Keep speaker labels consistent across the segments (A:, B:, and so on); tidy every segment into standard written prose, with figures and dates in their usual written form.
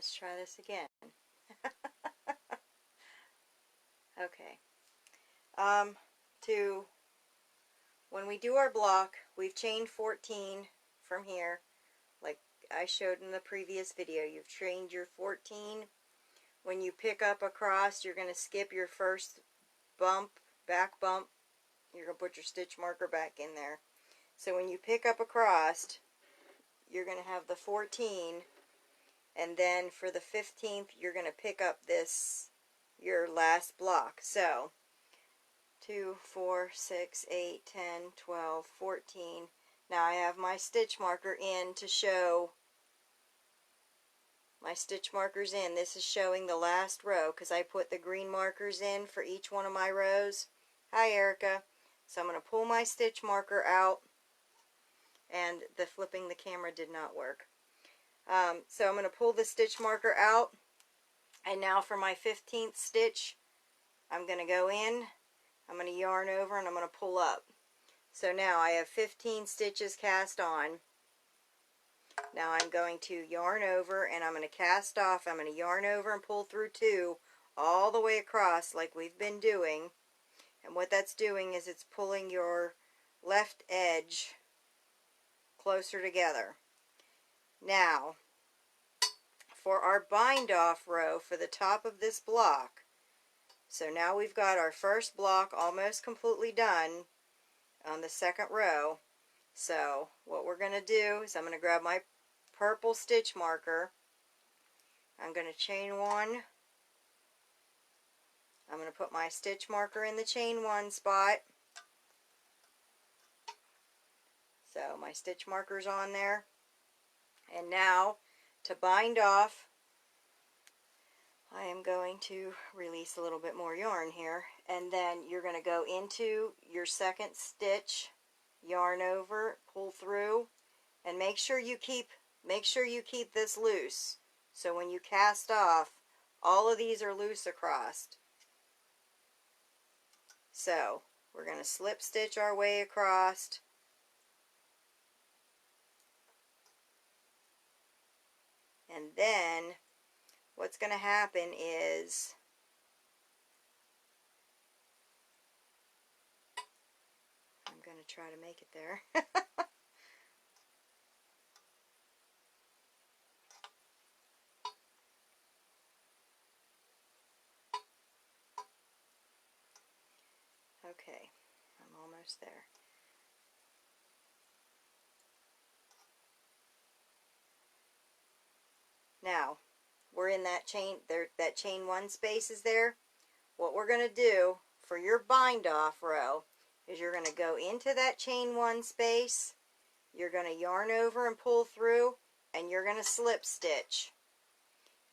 A: let's try this again. Okay. When we do our block, we've chained 14 from here, like I showed in the previous video. You've chained your 14. When you pick up across, you're going to skip your first bump, back bump. You're going to put your stitch marker back in there. So when you pick up across, you're going to have the 14, and then for the 15th, you're going to pick up this, your last block. So 2, 4, 6, 8, 10, 12, 14. Now I have my stitch marker in to show my stitch markers in. This is showing the last row because I put the green markers in for each one of my rows. Hi Erica. So I'm going to pull my stitch marker out, and the flipping the camera did not work. So I'm going to pull the stitch marker out, and now for my 15th stitch, I'm going to go in, I'm going to yarn over, and I'm going to pull up. So now I have 15 stitches cast on. Now I'm going to yarn over, and I'm going to cast off. I'm going to yarn over and pull through 2 all the way across like we've been doing. And what that's doing is it's pulling your left edge closer together. Now, for our bind off row for the top of this block, so now we've got our first block almost completely done on the second row. So what we're going to do is I'm going to grab my purple stitch marker. I'm going to chain 1. I'm going to put my stitch marker in the chain 1 spot. So my stitch marker's on there. And now to bind off, I am going to release a little bit more yarn here, and then you're going to go into your second stitch, yarn over, pull through, and make sure you keep this loose. So when you cast off, all of these are loose across. So we're going to slip stitch our way across. And then what's going to happen is I'm going to try to make it there. Okay, I'm almost there. Now, we're in that chain, that chain 1 space is there. What we're going to do for your bind off row is you're going to go into that chain 1 space, you're going to yarn over and pull through, and you're going to slip stitch.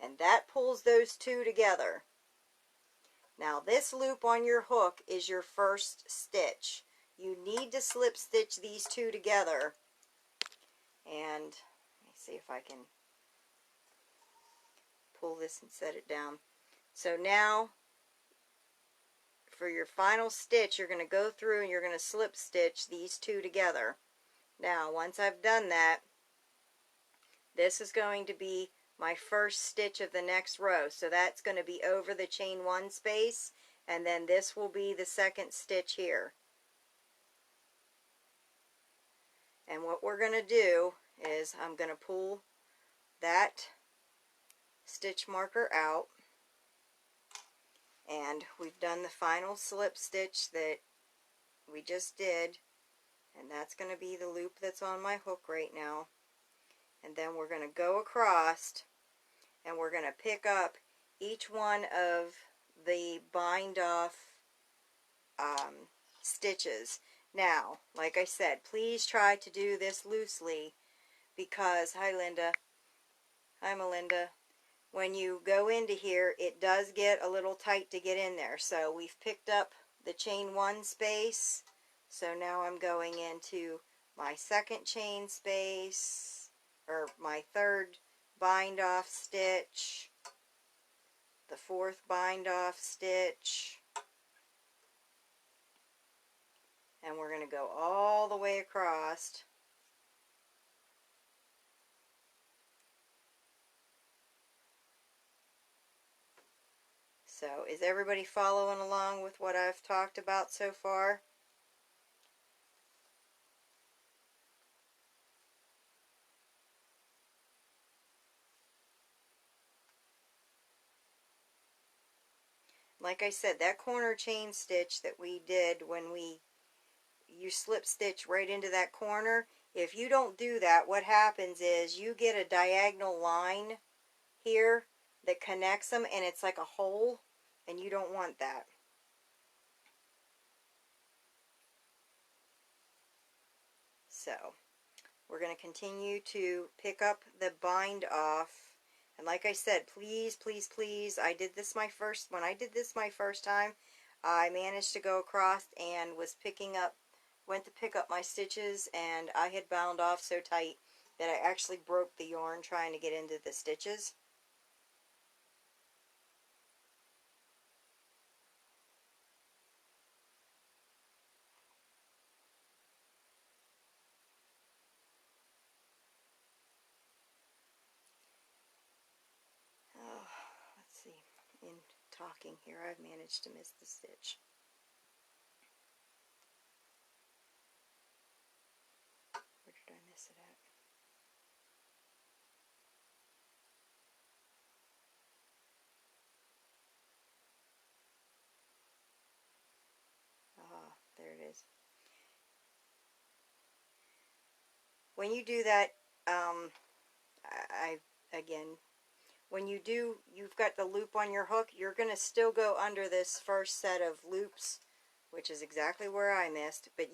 A: And that pulls those 2 together. Now this loop on your hook is your first stitch. You need to slip stitch these 2 together. And let me see if I can pull this and set it down. So now for your final stitch, you're going to go through and you're going to slip stitch these 2 together. Now once I've done that, this is going to be my first stitch of the next row. So that's going to be over the chain 1 space, and then this will be the second stitch here. And what we're going to do is I'm going to pull that stitch marker out, and we've done the final slip stitch that we just did, and that's going to be the loop that's on my hook right now. And then we're going to go across and we're going to pick up each one of the bind off stitches. Now, like I said, please try to do this loosely because, hi Linda, hi Melinda, when you go into here it does get a little tight to get in there. So we've picked up the chain 1 space, so now I'm going into my second chain space, or my third bind off stitch, the 4th bind off stitch, and we're going to go all the way across. So is everybody following along with what I've talked about so far? Like I said, that corner chain stitch that we did when you slip stitch right into that corner, if you don't do that, what happens is you get a diagonal line here that connects them, and it's like a hole, and you don't want that. So we're going to continue to pick up the bind off. And like I said, please, please, please, when I did this my first time, I managed to go across and went to pick up my stitches, and I had bound off so tight that I actually broke the yarn trying to get into the stitches. Oh, let's see. In talking here, I've managed to miss the stitch. Where did I miss it at? Ah, there it is. When you do that, again, when you've got the loop on your hook, you're going to still go under this first set of loops, which is exactly where I missed, but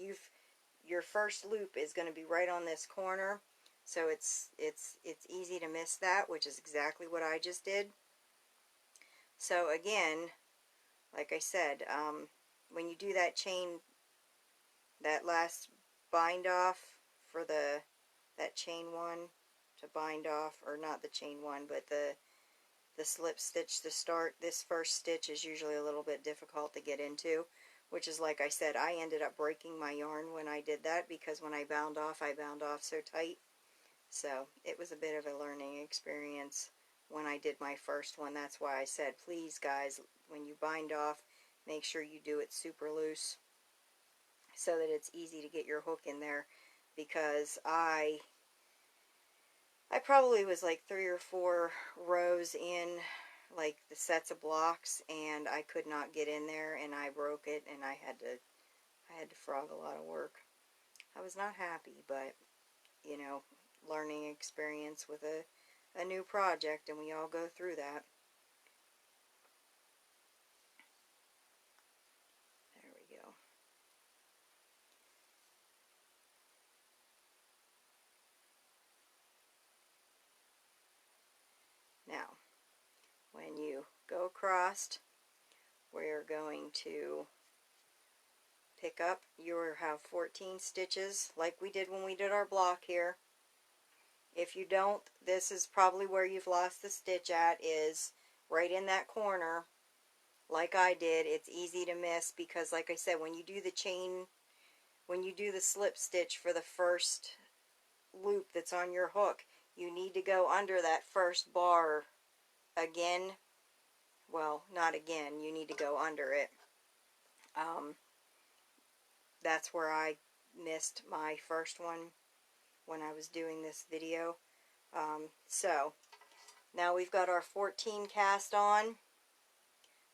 A: your first loop is going to be right on this corner, so it's easy to miss that, which is exactly what I just did. So again, like I said, when you do that chain, that last bind off for that chain one to bind off, or not the chain one, but the slip stitch to start, this first stitch is usually a little bit difficult to get into, which is, like I said, I ended up breaking my yarn when I did that, because when I bound off so tight. So it was a bit of a learning experience when I did my first one. That's why I said, please guys, when you bind off, make sure you do it super loose so that it's easy to get your hook in there, because I probably was like 3 or 4 rows in, like the sets of blocks, and I could not get in there, and I broke it, and I had to frog a lot of work. I was not happy, but you know, learning experience with a new project, and we all go through that. There we go. Now, when you go across, we're going to pick up, you have 14 stitches like we did when we did our block here. If you don't, this is probably where you've lost the stitch at, is right in that corner like I did. It's easy to miss because, like I said, when you do the chain, when you do the slip stitch for the first loop that's on your hook, you need to go under that first bar again. Well, not again, you need to go under it. That's where I missed my first one when I was doing this video. So now we've got our 14 cast on.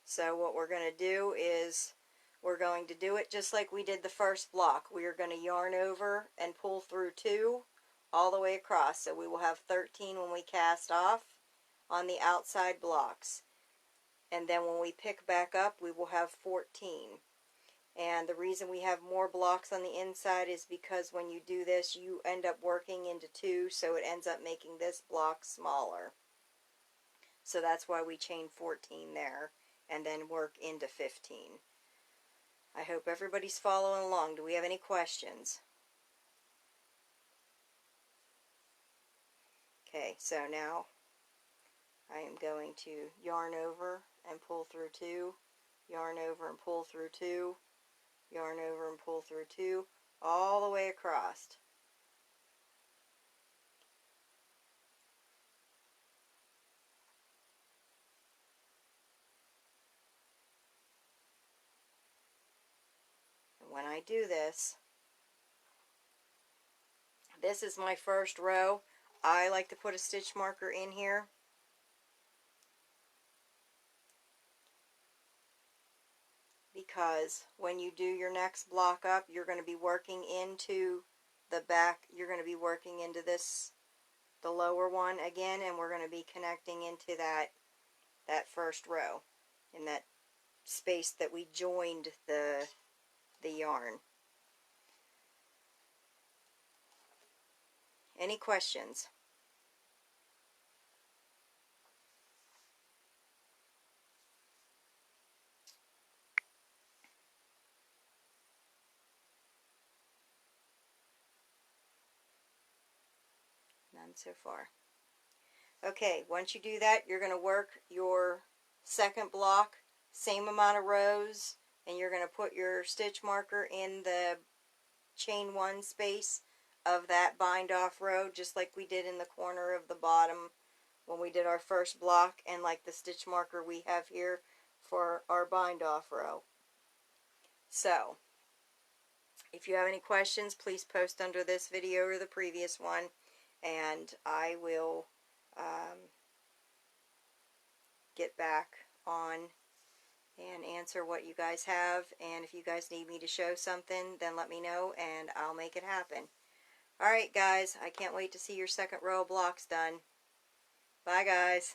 A: So what we're going to do is we're going to do it just like we did the first block. We are going to yarn over and pull through 2 all the way across. So we will have 13 when we cast off on the outside blocks. And then when we pick back up, we will have 14. And the reason we have more blocks on the inside is because when you do this, you end up working into 2, so it ends up making this block smaller. So that's why we chain 14 there, and then work into 15. I hope everybody's following along. Do we have any questions? Okay, so now I am going to yarn over and pull through 2, yarn over and pull through 2, yarn over and pull through 2, all the way across. do this, this is my first row. I like to put a stitch marker in here. Because when you do your next block up, you're going to be working into the back, you're going to be working into this, the lower one again, and we're going to be connecting into that first row in that space that we joined the yarn. Any questions? None so far. Okay, once you do that, you're going to work your second block, same amount of rows, and you're going to put your stitch marker in the chain one space of that bind off row, just like we did in the corner of the bottom when we did our first block, and like the stitch marker we have here for our bind off row. So, if you have any questions, please post under this video or the previous one, and I will get back on and answer what you guys have. And if you guys need me to show something, then let me know and I'll make it happen. Alright guys, I can't wait to see your second row of blocks done. Bye guys.